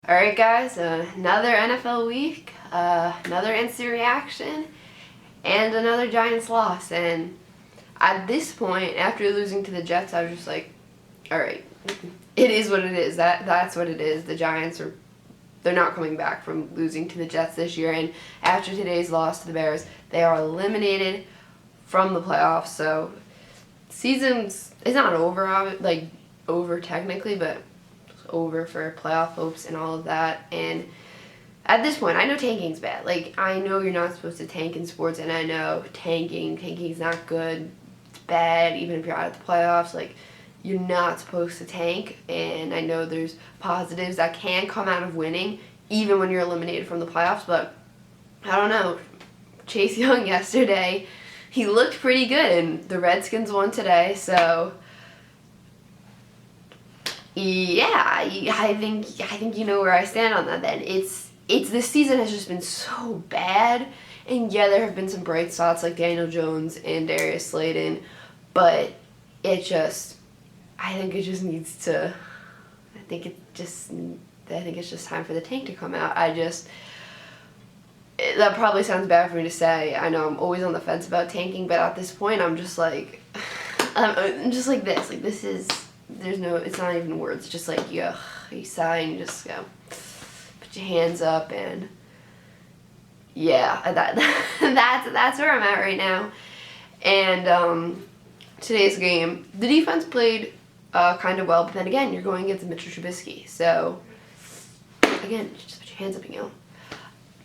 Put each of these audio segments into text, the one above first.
Alright guys, another NFL week, another instant reaction, and another Giants loss. And at this point, after losing to the Jets, I was just like, alright, it is what it is. That's what it is. The Giants they're not coming back from losing to the Jets this year. And after today's loss to the Bears, they are eliminated from the playoffs. So season's, it's not over technically, but over for playoff hopes and all of that. And at this point, I know tanking's bad. I know you're not supposed to tank in sports, and I know tanking's not good. It's bad, even if you're out of the playoffs. You're not supposed to tank, and I know there's positives that can come out of winning, even when you're eliminated from the playoffs, but I don't know. Chase Young yesterday, he looked pretty good, and the Redskins won today, so yeah, I think you know where I stand on that. Then it's this season has just been so bad, and yeah, there have been some bright spots like Daniel Jones and Darius Slayton, but I think it just needs to. I think it's just time for the tank to come out. That probably sounds bad for me to say. I know I'm always on the fence about tanking, but at this point, I'm just like, I'm just like this. This is. It's not even words. It's just you sigh and you just go, put your hands up, and yeah, that's where I'm at right now. And today's game, the defense played kind of well, but then again, you're going against Mitchell Trubisky, so again, just put your hands up and go.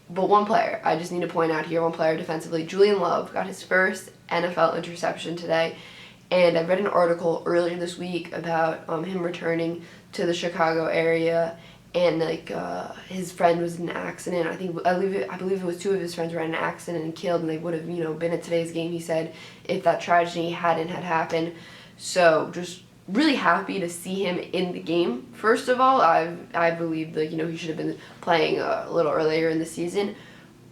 But one player, I just need to point out here, one player defensively, Julian Love got his first NFL interception today. And I read an article earlier this week about him returning to the Chicago area, and his friend was in an accident. I believe it was two of his friends were in an accident and killed, and they would have been at today's game. He said if that tragedy hadn't happened. So just really happy to see him in the game. First of all, I believe he should have been playing a little earlier in the season,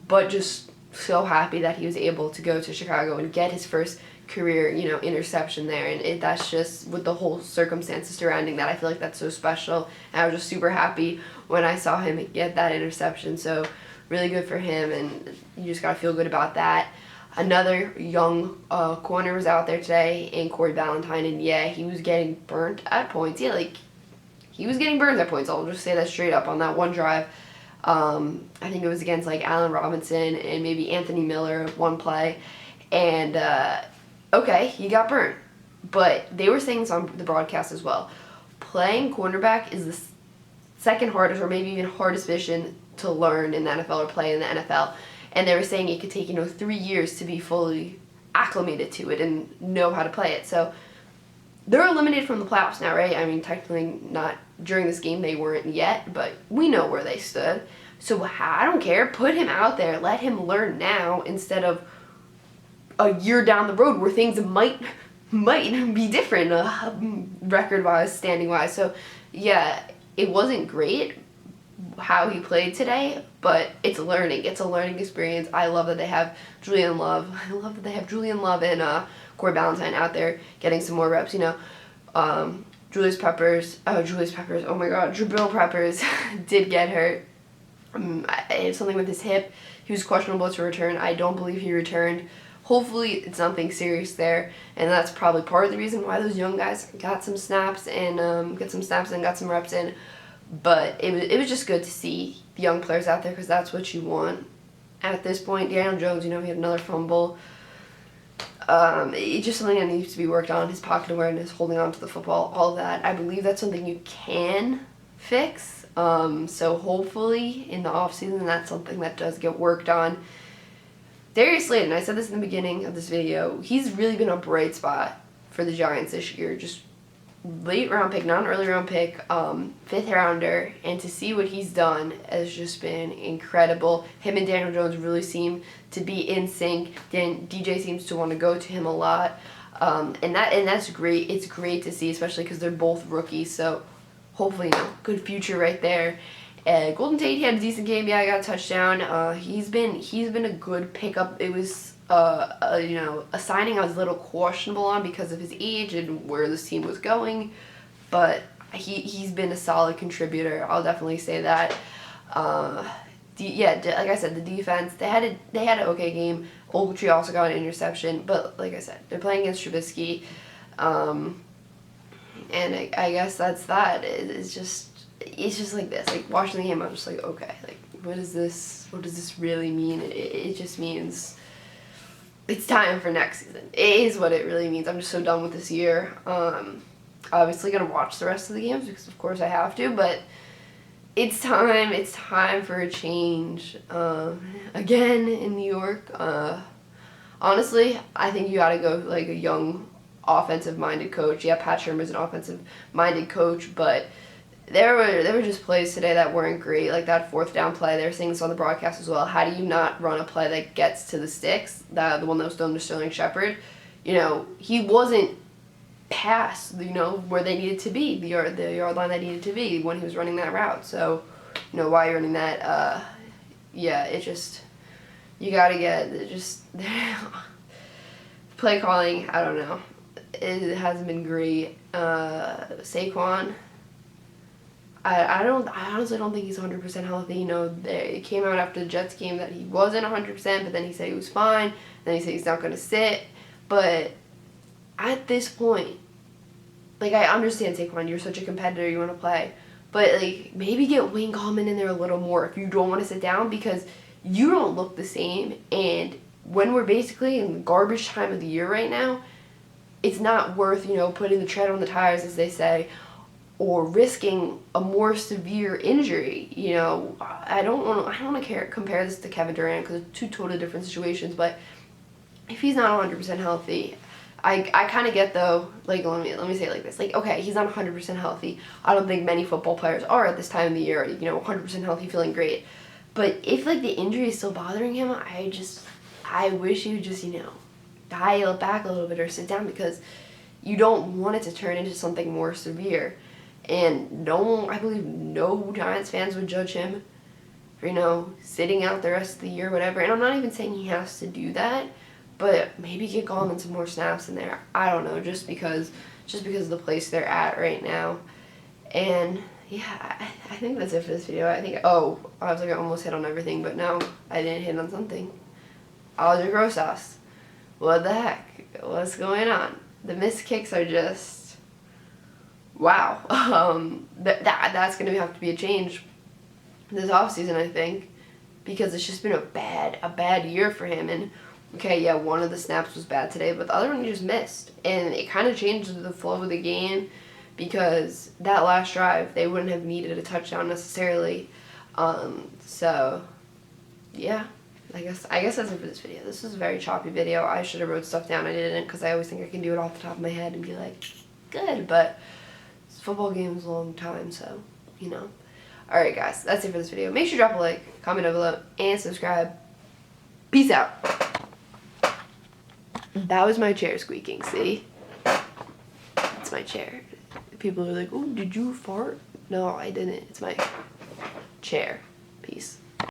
but just so happy that he was able to go to Chicago and get his first career, interception there, and that's just with the whole circumstances surrounding that. I feel like that's so special, and I was just super happy when I saw him get that interception. So really good for him, and you just gotta feel good about that. Another young corner was out there today, in Corey Ballantyne, and yeah, he was getting burnt at points. Yeah, he was getting burned at points. I'll just say that straight up on that one drive. I think it was against Allen Robinson and maybe Anthony Miller one play, and okay, he got burnt. But they were saying this on the broadcast as well. Playing cornerback is the second hardest, or maybe even hardest position to learn in the NFL or play in the NFL. And they were saying it could take 3 years to be fully acclimated to it and know how to play it. So they're eliminated from the playoffs now, right? I mean, technically not during this game, they weren't yet, but we know where they stood. So I don't care. Put him out there. Let him learn now instead of a year down the road where things might be different, record-wise, standing-wise. So yeah, it wasn't great how he played today, but it's learning. It's a learning experience. I love that they have Julian Love. I love that they have Julian Love and Corey Ballantyne out there getting some more reps. Julius Peppers. Oh my God, Jabril Peppers did get hurt. It's something with his hip. He was questionable to return. I don't believe he returned. Hopefully it's nothing serious there, and that's probably part of the reason why those young guys got some snaps and got some reps in. But it was just good to see the young players out there, because that's what you want at this point. Daniel Jones, he had another fumble. It's just something that needs to be worked on. His pocket awareness, holding on to the football, all of that. I believe that's something you can fix. So hopefully in the offseason that's something that does get worked on. Darius Slayton, I said this in the beginning of this video, he's really been a bright spot for the Giants this year. Just late round pick, not an early round pick, fifth rounder, and to see what he's done has just been incredible. Him and Daniel Jones really seem to be in sync. DJ seems to want to go to him a lot, and that's great. It's great to see, especially because they're both rookies. So hopefully, good future right there. Golden Tate, he had a decent game. Yeah, I got a touchdown. He's been a good pickup. It was a signing I was a little questionable on because of his age and where this team was going, but he's been a solid contributor. I'll definitely say that. Like I said, the defense, they had an okay game. Ogletree also got an interception, but like I said, they're playing against Trubisky, and I guess that's that. It's just like this. Like watching the game, I'm just like, okay, like what does this really mean? It just means it's time for next season. It is what it really means. I'm just so done with this year. Obviously gonna watch the rest of the games because of course I have to, but it's time for a change. Again in New York. Honestly, I think you gotta go like a young offensive minded coach. Yeah, Pat Shermer's an offensive minded coach, but there were just plays today that weren't great, like that fourth down play. They were saying this on the broadcast as well. How do you not run a play that gets to the sticks? The one that was thrown to Sterling Shepard. He wasn't past, where they needed to be, the yard line they needed to be when he was running that route. So, why you're running that, it just, you gotta get, just, play calling, I don't know. It hasn't been great. Saquon, I honestly don't think he's 100% healthy. It came out after the Jets game that he wasn't 100%, but then he said he was fine. Then he said he's not going to sit. But at this point, like, I understand, Saquon, you're such a competitor, you want to play. But, like, maybe get Wayne Gallman in there a little more if you don't want to sit down, because you don't look the same. And when we're basically in the garbage time of the year right now, it's not worth, putting the tread on the tires, as they say, or risking a more severe injury. I don't want to compare this to Kevin Durant because it's two totally different situations. But if he's not 100% healthy, I kind of get, though. Like, let me say it like this. Like, okay, he's not 100% healthy. I don't think many football players are at this time of the year. 100% healthy, feeling great. But if like the injury is still bothering him, I wish he would just dial it back a little bit or sit down, because you don't want it to turn into something more severe. And I believe no Giants fans would judge him for, sitting out the rest of the year, whatever. And I'm not even saying he has to do that, but maybe get Gallman some more snaps in there. I don't know, just because of the place they're at right now. And yeah, I think that's it for this video. I was like, I almost hit on everything, but no, I didn't hit on something. Alger Grosas. What the heck? What's going on? The missed kicks are just, wow. That's going to have to be a change this offseason, I think, because it's just been a bad year for him. And okay, yeah, one of the snaps was bad today, but the other one he just missed. And it kind of changed the flow of the game, because that last drive, they wouldn't have needed a touchdown necessarily. So, yeah. I guess that's it for this video. This was a very choppy video. I should have wrote stuff down. I didn't, because I always think I can do it off the top of my head and be like, good. But this football game is a long time, so, Alright, guys. That's it for this video. Make sure you drop a like, comment down below, and subscribe. Peace out. That was my chair squeaking, see? It's my chair. People are like, oh, did you fart? No, I didn't. It's my chair. Peace.